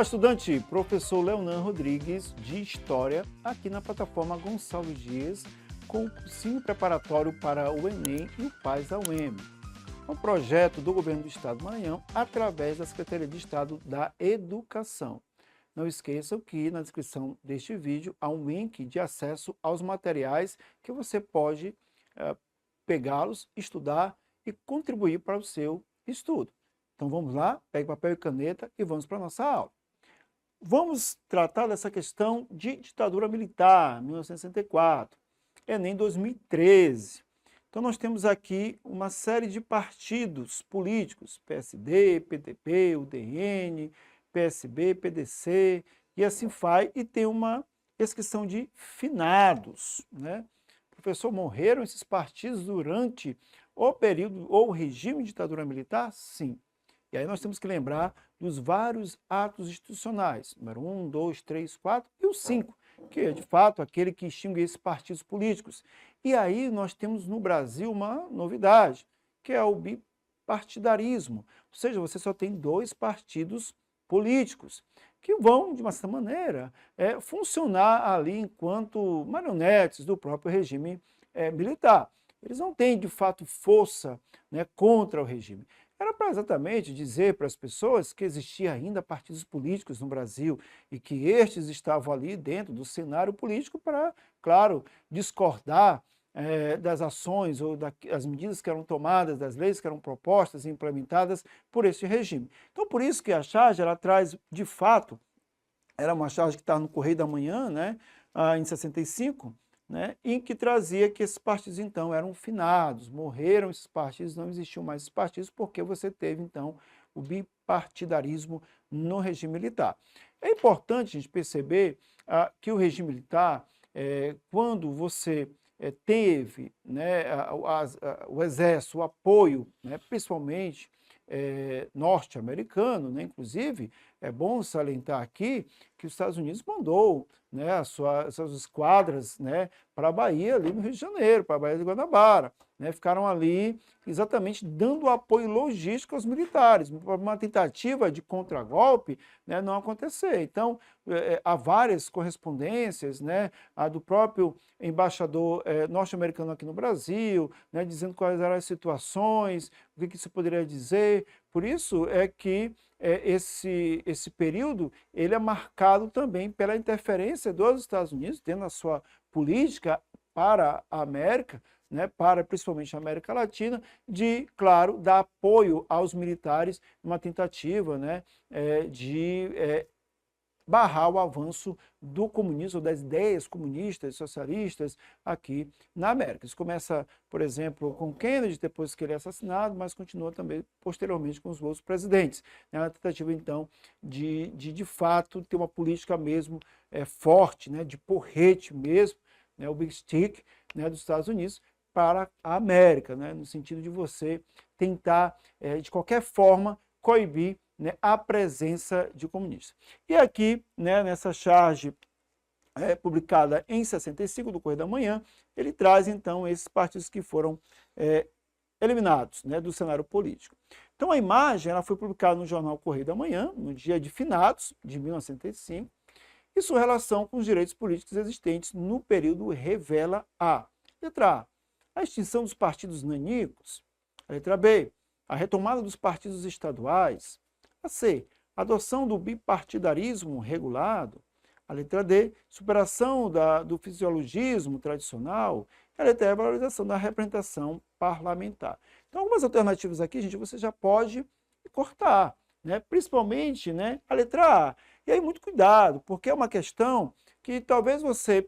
estudante! Professor Leonan Rodrigues, de História, aqui na plataforma Gonçalves Dias, com o cursinho preparatório para o Enem e o PAS ao UEM. É um projeto do Governo do Estado do Maranhão, através da Secretaria de Estado da Educação. Não esqueçam que na descrição deste vídeo há um link de acesso aos materiais que você pode pegá-los, estudar e contribuir para o seu estudo. Então vamos lá, pegue papel e caneta e vamos para a nossa aula. Vamos tratar dessa questão de ditadura militar, 1964, Enem 2013. Então nós temos aqui uma série de partidos políticos, PSD, PTB, UDN, PSB, PDC, e assim vai, e tem uma questão de finados, né? Professor, morreram esses partidos durante o período ou o regime de ditadura militar? Sim. E aí nós temos que lembrar dos vários atos institucionais, número 1, 2, 3, 4 e o 5, que é de fato aquele que extingue esses partidos políticos. E aí nós temos no Brasil uma novidade, que é o bipartidarismo, ou seja, você só tem 2 partidos políticos, que vão, de uma certa maneira, funcionar ali enquanto marionetes do próprio regime militar. Eles não têm, de fato, força, né, contra o regime. Era para exatamente dizer para as pessoas que existia ainda partidos políticos no Brasil e que estes estavam ali dentro do cenário político para, claro, discordar das ações ou das medidas que eram tomadas, das leis que eram propostas e implementadas por esse regime. Então, por isso que a charge, ela traz, de fato, era uma charge que está no Correio da Manhã, né, em 65, né, em que trazia que esses partidos, então, eram finados, morreram esses partidos, não existiam mais esses partidos, porque você teve, então, o bipartidarismo no regime militar. É importante a gente perceber que o regime militar, quando você teve, né, o exército, o apoio, né, principalmente norte-americano, né, inclusive, é bom salientar aqui que os Estados Unidos mandou, né, as suas esquadras, né, para a Bahia, ali no Rio de Janeiro, para a Baía de Guanabara, né, ficaram ali exatamente dando apoio logístico aos militares, uma tentativa de contragolpe, né, não acontecer. Então, há várias correspondências, né, a do próprio embaixador norte-americano aqui no Brasil, né, dizendo quais eram as situações, o que isso poderia dizer. Por isso é que esse período ele é marcado também pela interferência dos Estados Unidos dentro da sua política para a América, né, para principalmente a América Latina, de, claro, dar apoio aos militares numa tentativa, né, de barrar o avanço do comunismo, das ideias comunistas, socialistas aqui na América. Isso começa, por exemplo, com Kennedy, depois que ele é assassinado, mas continua também posteriormente com os outros presidentes. É uma tentativa, então, de fato, ter uma política mesmo forte, né, de porrete mesmo, né, o Big Stick, né, dos Estados Unidos, para a América, né, no sentido de você tentar, de qualquer forma, coibir, né, a presença de comunistas. E aqui, né, nessa charge publicada em 65 do Correio da Manhã, ele traz então esses partidos que foram eliminados, né, do cenário político. Então a imagem ela foi publicada no jornal Correio da Manhã, no dia de finados de 1965, e sua relação com os direitos políticos existentes no período revela a letra A extinção dos partidos nanicos, a letra B, a retomada dos partidos estaduais, a C, adoção do bipartidarismo regulado, a letra D, superação do fisiologismo tradicional, e a letra E, valorização da representação parlamentar. Então, algumas alternativas aqui, gente, você já pode cortar, né? Principalmente, né, a letra A. E aí, muito cuidado, porque é uma questão que talvez você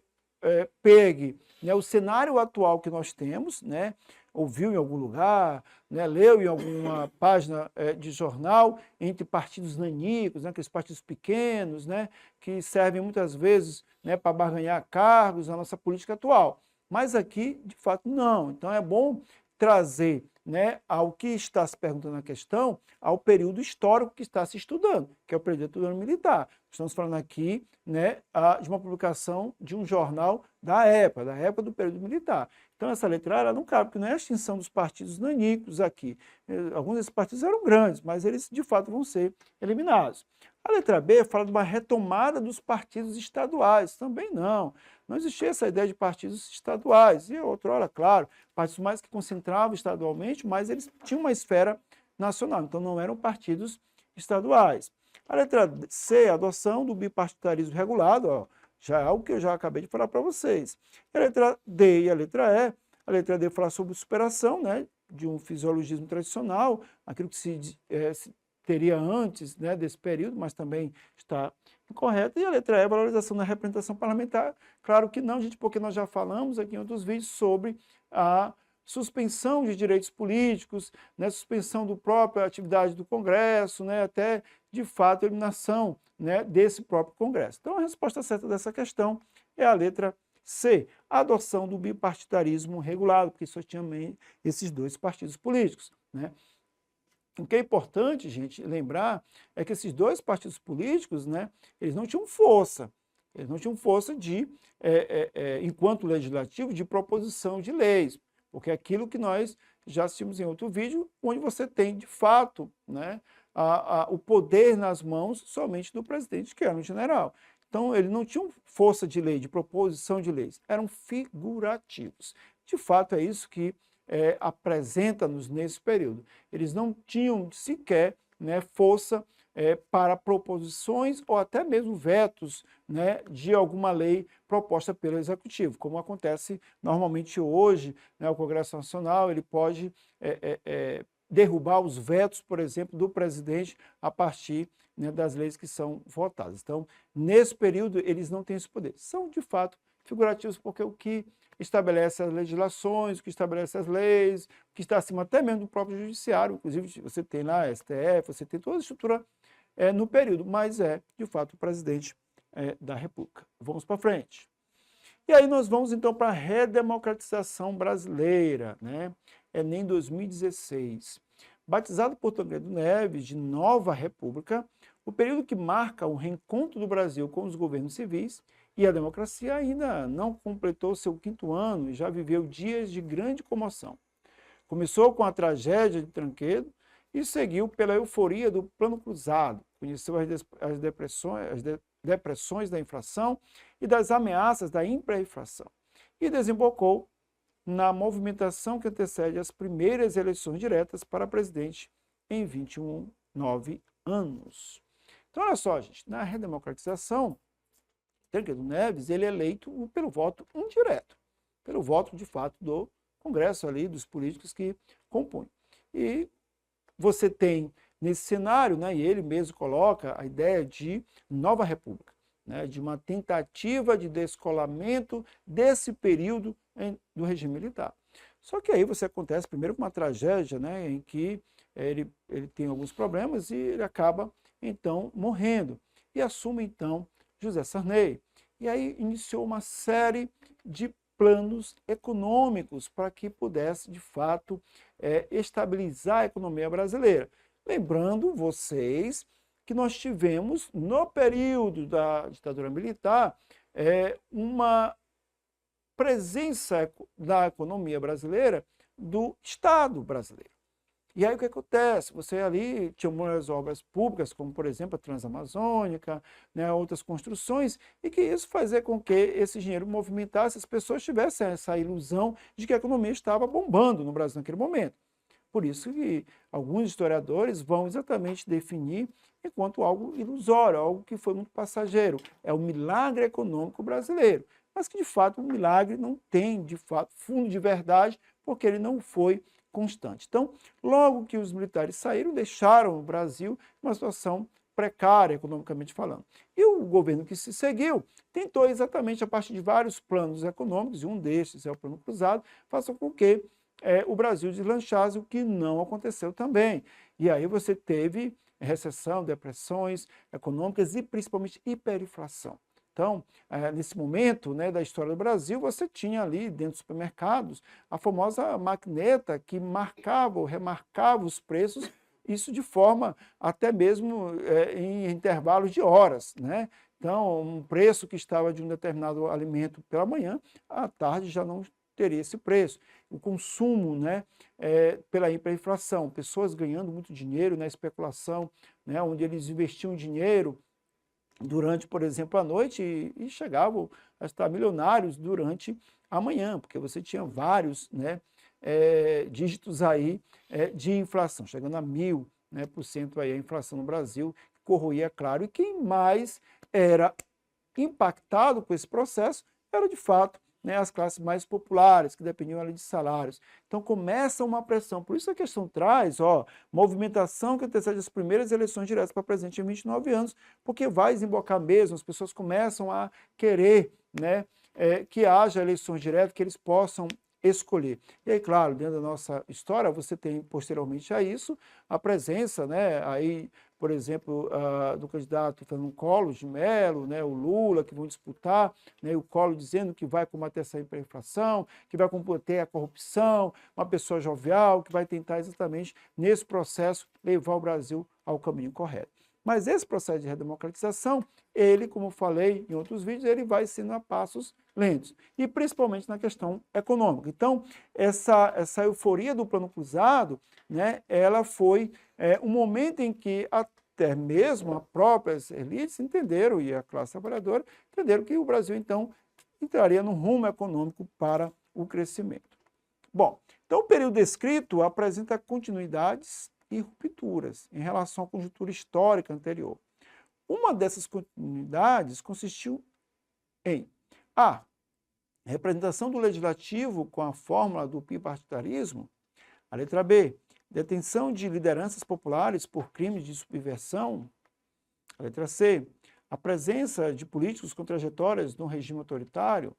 pegue, né, o cenário atual que nós temos, né, ouviu em algum lugar, né, leu em alguma página de jornal, entre partidos nanicos, né, aqueles partidos pequenos, né, que servem muitas vezes, né, para barganhar cargos na nossa política atual. Mas aqui, de fato, não. Então é bom trazer, né, ao que está se perguntando na questão, ao período histórico que está se estudando, que é o período da ditadura militar. Estamos falando aqui, né, de uma publicação de um jornal da época do período militar. Então essa letra ela não cabe, porque não é a extinção dos partidos nanicos aqui. Alguns desses partidos eram grandes, mas eles de fato vão ser eliminados. A letra B fala de uma retomada dos partidos estaduais. Também não. Não existia essa ideia de partidos estaduais. E outrora, claro, partidos mais que concentravam estadualmente, mas eles tinham uma esfera nacional. Então, não eram partidos estaduais. A letra C, a adoção do bipartidarismo regulado, ó, já é algo que eu já acabei de falar para vocês. A letra D e a letra D fala sobre superação, né, de um fisiologismo tradicional, aquilo que se teria antes, né, desse período, mas também está incorreto. E a letra E, valorização da representação parlamentar. Claro que não, gente, porque nós já falamos aqui em outros vídeos sobre a suspensão de direitos políticos, né, suspensão da própria atividade do Congresso, né, até, de fato, a eliminação, né, desse próprio Congresso. Então, a resposta certa dessa questão é a letra C, a adoção do bipartidarismo regulado, porque só tinha esses dois partidos políticos, né? O que é importante, gente, lembrar é que esses dois partidos políticos, né, eles não tinham força. Eles não tinham força de, enquanto legislativo, de proposição de leis, porque é aquilo que nós já assistimos em outro vídeo, onde você tem, de fato, né, o poder nas mãos somente do presidente, que era um general. Então, eles não tinham força de lei, de proposição de leis, eram figurativos. De fato, é isso que apresenta-nos nesse período. Eles não tinham sequer, né, força para proposições ou até mesmo vetos, né, de alguma lei proposta pelo Executivo, como acontece normalmente hoje, né, o Congresso Nacional ele pode derrubar os vetos, por exemplo, do presidente a partir, né, das leis que são votadas. Então, nesse período, eles não têm esse poder. São, de fato, figurativos, porque o que estabelece as legislações, o que estabelece as leis, o que está acima até mesmo do próprio judiciário, inclusive você tem lá a STF, você tem toda a estrutura no período, mas de fato, o presidente da República. Vamos para frente. E aí nós vamos, então, para a redemocratização brasileira, né? Enem 2016. Batizado por Tancredo Neves de Nova República, o período que marca o reencontro do Brasil com os governos civis e a democracia ainda não completou seu 5º ano e já viveu dias de grande comoção. Começou com a tragédia de Tancredo e seguiu pela euforia do Plano Cruzado. Conheceu as depressões da inflação e das ameaças da hiperinflação. E desembocou na movimentação que antecede as primeiras eleições diretas para presidente em 21 anos. Então, olha só, gente, na redemocratização, Tancredo Neves ele é eleito pelo voto indireto, pelo voto, de fato, do Congresso ali, dos políticos que compõem. E você tem, nesse cenário, né, e ele mesmo coloca a ideia de nova república, né, de uma tentativa de descolamento desse período do regime militar. Só que aí você acontece primeiro com uma tragédia, né, em que ele tem alguns problemas e ele acaba, então, morrendo. E assume, então, José Sarney. E aí iniciou uma série de planos econômicos para que pudesse, de fato, estabilizar a economia brasileira. Lembrando vocês que nós tivemos, no período da ditadura militar, uma presença da economia brasileira do Estado brasileiro. E aí o que acontece? Você ali tinha muitas obras públicas, como por exemplo a Transamazônica, né, outras construções, e que isso fazia com que esse dinheiro movimentasse, as pessoas tivessem essa ilusão de que a economia estava bombando no Brasil naquele momento. Por isso que alguns historiadores vão exatamente definir enquanto algo ilusório, algo que foi muito passageiro. É o milagre econômico brasileiro, mas que de fato o milagre não tem de fato fundo de verdade, porque ele não foi constante. Então, logo que os militares saíram, deixaram o Brasil numa situação precária, economicamente falando. E o governo que se seguiu tentou exatamente, a partir de vários planos econômicos, e um destes é o Plano Cruzado, fazer com que o Brasil deslanchasse, o que não aconteceu também. E aí você teve recessão, depressões econômicas e principalmente hiperinflação. Então, nesse momento, né, da história do Brasil, você tinha ali dentro dos supermercados a famosa maquineta que marcava ou remarcava os preços, isso de forma até mesmo em intervalos de horas, né? Então, um preço que estava de um determinado alimento pela manhã, à tarde já não teria esse preço. O consumo, né, pela hiperinflação, pessoas ganhando muito dinheiro na especulação, né, onde eles investiam dinheiro durante, por exemplo, a noite e chegavam a estar milionários durante a manhã, porque você tinha vários, né, dígitos aí de inflação, chegando a 1000%, né, aí a inflação no Brasil, que corroía, claro, e quem mais era impactado por esse processo era, de fato, né, as classes mais populares, que dependiam ali de salários. Então começa uma pressão. Por isso a questão traz, movimentação que antecede as primeiras eleições diretas para presidente em 29 anos, porque vai desembocar mesmo, as pessoas começam a querer, né, que haja eleições diretas, que eles possam escolher. E aí, claro, dentro da nossa história, você tem, posteriormente a isso, a presença, né, aí, por exemplo, do candidato Fernando Collor de Mello, né, o Lula, que vão disputar, né, o Collor dizendo que vai combater essa hiperinflação, que vai combater a corrupção, uma pessoa jovial, que vai tentar exatamente, nesse processo, levar o Brasil ao caminho correto. Mas esse processo de redemocratização, ele, como eu falei em outros vídeos, ele vai sendo a passos lentos, e principalmente na questão econômica. Então, essa euforia do Plano Cruzado, né, ela foi um momento em que até mesmo as próprias elites entenderam, e a classe trabalhadora entenderam que o Brasil, então, entraria num rumo econômico para o crescimento. Bom, então o período descrito apresenta continuidades e rupturas em relação à conjuntura histórica anterior. Uma dessas continuidades consistiu em a representação do legislativo com a fórmula do bipartidarismo, a letra B, detenção de lideranças populares por crimes de subversão, a letra C, a presença de políticos com trajetórias no regime autoritário,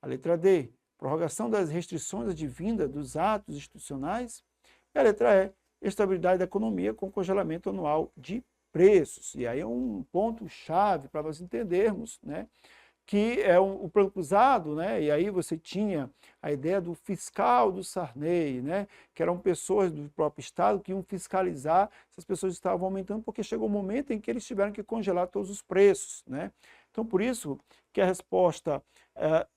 a letra D, prorrogação das restrições advindas dos atos institucionais, e a letra E, estabilidade da economia com congelamento anual de preços. E aí é um ponto-chave para nós entendermos, né, que é o Plano Cruzado, né, e aí você tinha a ideia do fiscal do Sarney, né, que eram pessoas do próprio Estado que iam fiscalizar se as pessoas estavam aumentando, porque chegou um momento em que eles tiveram que congelar todos os preços, né. Então, por isso que a resposta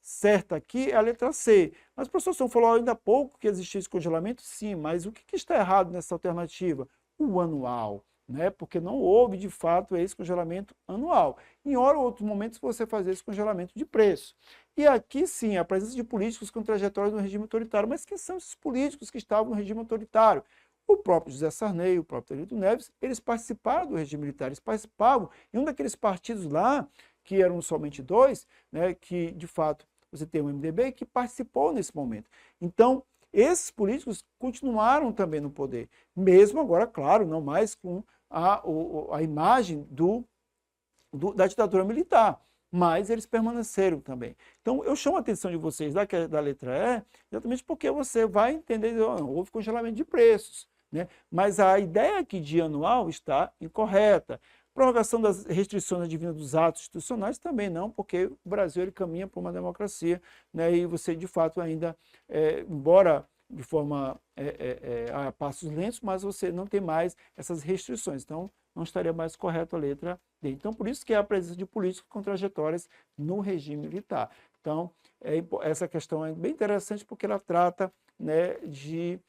certa aqui é a letra C. Mas o professor São falou ainda há pouco que existia esse congelamento, sim, mas o que está errado nessa alternativa? O anual, né? Porque não houve, de fato, esse congelamento anual. Em hora ou outro momento, você fazer esse congelamento de preço. E aqui, sim, a presença de políticos com trajetórias no regime autoritário. Mas quem são esses políticos que estavam no regime autoritário? O próprio José Sarney, o próprio Tancredo Neves, eles participaram do regime militar, eles participavam em um daqueles partidos lá, que eram somente dois, né, que, de fato, você tem o MDB, que participou nesse momento. Então, esses políticos continuaram também no poder, mesmo agora, claro, não mais com a imagem da ditadura militar, mas eles permaneceram também. Então, eu chamo a atenção de vocês da letra E, exatamente porque você vai entender, houve congelamento de preços, né? Mas a ideia aqui de anual está incorreta. Prorrogação das restrições advindas dos atos institucionais também não, porque o Brasil ele caminha para uma democracia, né, e você, de fato, ainda, embora de forma a passos lentos, mas você não tem mais essas restrições. Então, não estaria mais correto a letra D. Então, por isso que é a presença de políticos com trajetórias no regime militar. Então, essa questão é bem interessante porque ela trata, né, de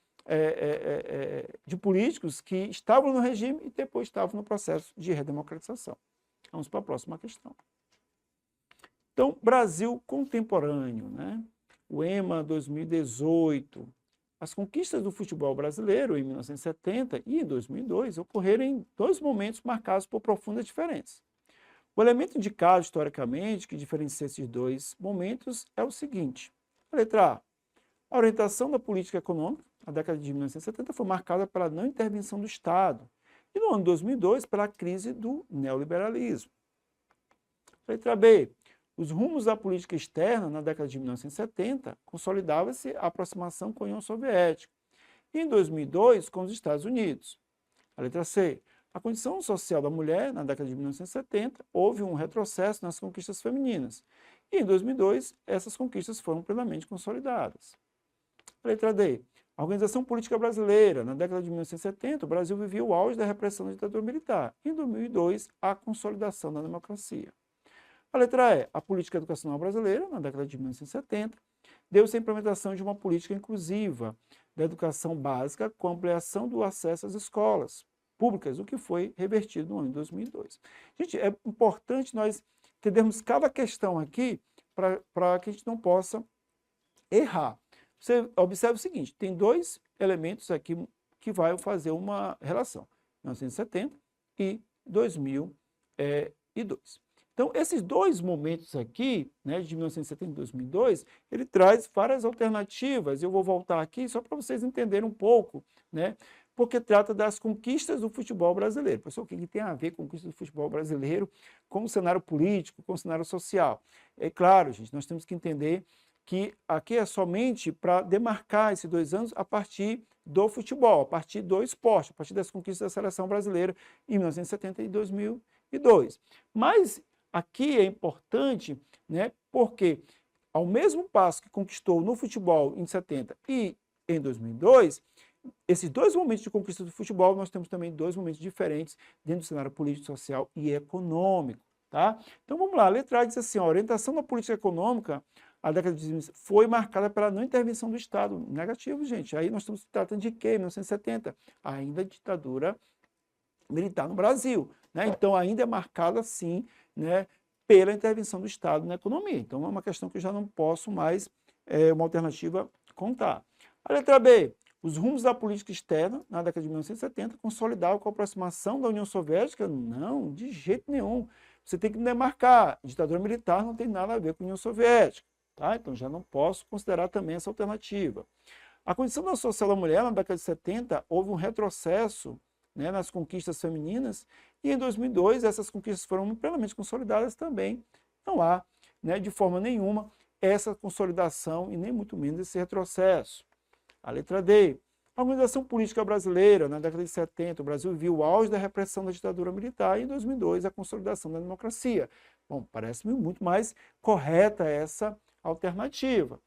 políticos que estavam no regime e depois estavam no processo de redemocratização. Vamos para a próxima questão. Então, Brasil contemporâneo, né? O EMA 2018. As conquistas do futebol brasileiro em 1970 e em 2002 ocorreram em dois momentos marcados por profundas diferenças. O elemento indicado historicamente que diferencia esses dois momentos é o seguinte. A letra A orientação da política econômica, na década de 1970, foi marcada pela não intervenção do Estado e no ano 2002 pela crise do neoliberalismo. Letra B. Os rumos da política externa na década de 1970 consolidava-se a aproximação com a União Soviética e em 2002 com os Estados Unidos. A letra C. A condição social da mulher na década de 1970 houve um retrocesso nas conquistas femininas e em 2002 essas conquistas foram plenamente consolidadas. A letra D. A organização política brasileira. Na década de 1970, o Brasil vivia o auge da repressão da ditadura militar. Em 2002, a consolidação da democracia. A letra E. A política educacional brasileira, na década de 1970, deu-se a implementação de uma política inclusiva da educação básica com ampliação do acesso às escolas públicas, o que foi revertido no ano de 2002. Gente, é importante nós entendermos cada questão aqui para que a gente não possa errar. Você observa o seguinte, tem dois elementos aqui que vai fazer uma relação, 1970 e 2002. Então, esses dois momentos aqui, né, de 1970 e 2002, ele traz várias alternativas. Eu vou voltar aqui só para vocês entenderem um pouco, né, porque trata das conquistas do futebol brasileiro. Pessoal, o que tem a ver com conquistas do futebol brasileiro com o cenário político, com o cenário social? É claro, gente, nós temos que entender que aqui é somente para demarcar esses 2 anos a partir do futebol, a partir do esporte, a partir das conquistas da seleção brasileira em 1970 e 2002. Mas aqui é importante, né, porque ao mesmo passo que conquistou no futebol em 70 e em 2002, esses dois momentos de conquista do futebol, nós temos também dois momentos diferentes dentro do cenário político, social e econômico. Tá? Então vamos lá, a letra A diz assim, a orientação da política econômica, a década de 2000 foi marcada pela não intervenção do Estado. Negativo, gente. Aí nós estamos tratando de quê? 1970, ainda ditadura militar no Brasil. Né? Então ainda é marcada, sim, né, pela intervenção do Estado na economia. Então é uma questão que eu já não posso mais, uma alternativa, contar. A letra B, os rumos da política externa, na década de 1970, consolidavam com a aproximação da União Soviética? Não, de jeito nenhum. Você tem que demarcar. Ditadura militar não tem nada a ver com a União Soviética. Tá? Então já não posso considerar também essa alternativa. A condição da social da mulher, na década de 70, houve um retrocesso, né, nas conquistas femininas, e em 2002 essas conquistas foram plenamente consolidadas também. Não há, né, de forma nenhuma, essa consolidação e nem muito menos esse retrocesso. A letra D. A organização política brasileira, na década de 70, o Brasil viu o auge da repressão da ditadura militar e em 2002 a consolidação da democracia. Bom, parece-me muito mais correta essa alternativa.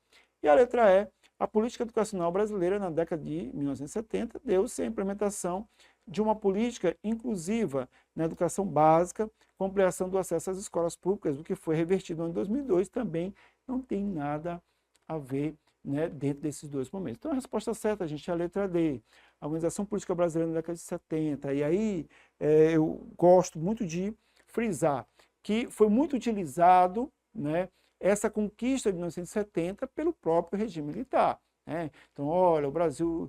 E a letra E. A política educacional brasileira, na década de 1970, deu-se a implementação de uma política inclusiva na educação básica, com ampliação do acesso às escolas públicas, o que foi revertido no ano 2002, também não tem nada a ver, né, dentro desses dois momentos. Então a resposta certa, gente, é a letra D. A organização política brasileira na década de 70. E aí eu gosto muito de frisar que foi muito utilizado, né, essa conquista de 1970 pelo próprio regime militar. Né? Então, olha, o Brasil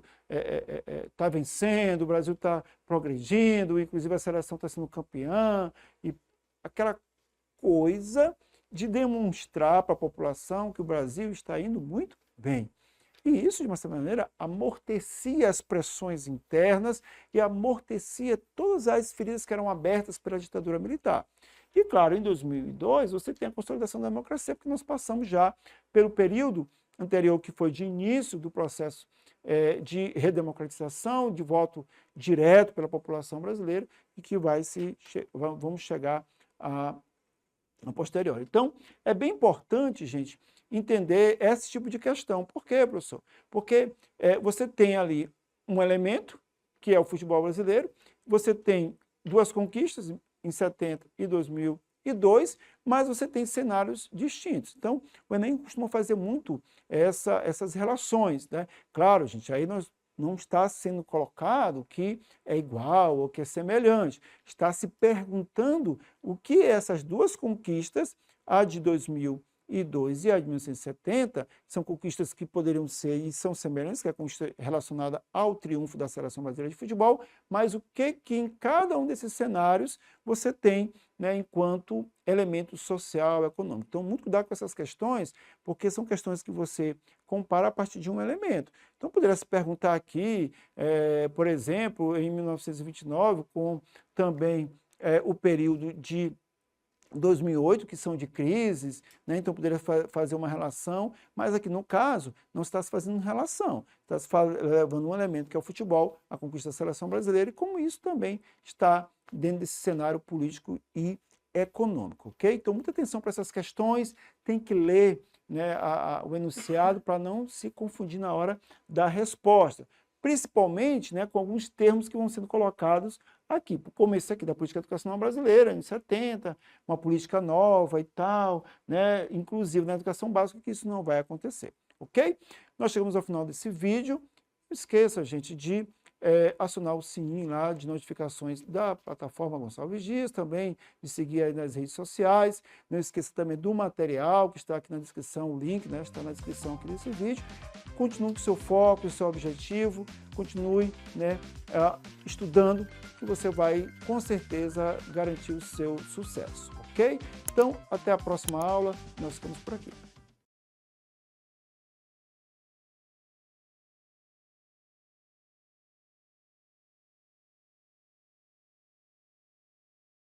está vencendo, o Brasil está progredindo, inclusive a seleção está sendo campeã, e aquela coisa de demonstrar para a população que o Brasil está indo muito bem. E isso, de uma certa maneira, amortecia as pressões internas e amortecia todas as feridas que eram abertas pela ditadura militar. E, claro, em 2002, você tem a consolidação da democracia, porque nós passamos já pelo período anterior, que foi de início do processo de redemocratização, de voto direto pela população brasileira, e que vamos chegar a posterior. Então, é bem importante, gente, entender esse tipo de questão. Por quê, professor? Porque você tem ali um elemento, que é o futebol brasileiro, você tem duas conquistas, em 70 e 2002, mas você tem cenários distintos. Então, o Enem costuma fazer muito essas relações. Né? Claro, gente, aí não está sendo colocado que é igual ou que é semelhante. Está se perguntando o que essas duas conquistas, a de 2002 e a de 1970, são conquistas que poderiam ser e são semelhantes, que é a conquista relacionada ao triunfo da Seleção Brasileira de Futebol, mas o que em cada um desses cenários você tem, né, enquanto elemento social, econômico. Então, muito cuidado com essas questões, porque são questões que você compara a partir de um elemento. Então, poderia se perguntar aqui, por exemplo, em 1929, com também o período de 2008, que são de crises, né? Então poderia fazer uma relação, mas aqui no caso não está se fazendo relação, está se levando um elemento que é o futebol, a conquista da seleção brasileira, e como isso também está dentro desse cenário político e econômico, ok? Então muita atenção para essas questões, tem que ler, né, o enunciado para não se confundir na hora da resposta. Principalmente, né, com alguns termos que vão sendo colocados aqui, para o começo aqui da política educacional brasileira, em 70, uma política nova e tal, né, inclusive na educação básica, que isso não vai acontecer. ok? Nós chegamos ao final desse vídeo. Não esqueça, gente, de acionar o sininho lá de notificações da plataforma Gonçalves Dias, também de seguir aí nas redes sociais. Não esqueça também do material que está aqui na descrição, o link, né, está na descrição aqui desse vídeo. Continue com o seu foco, o seu objetivo, continue, né, estudando, que você vai com certeza garantir o seu sucesso, ok? Então, até a próxima aula, nós ficamos por aqui.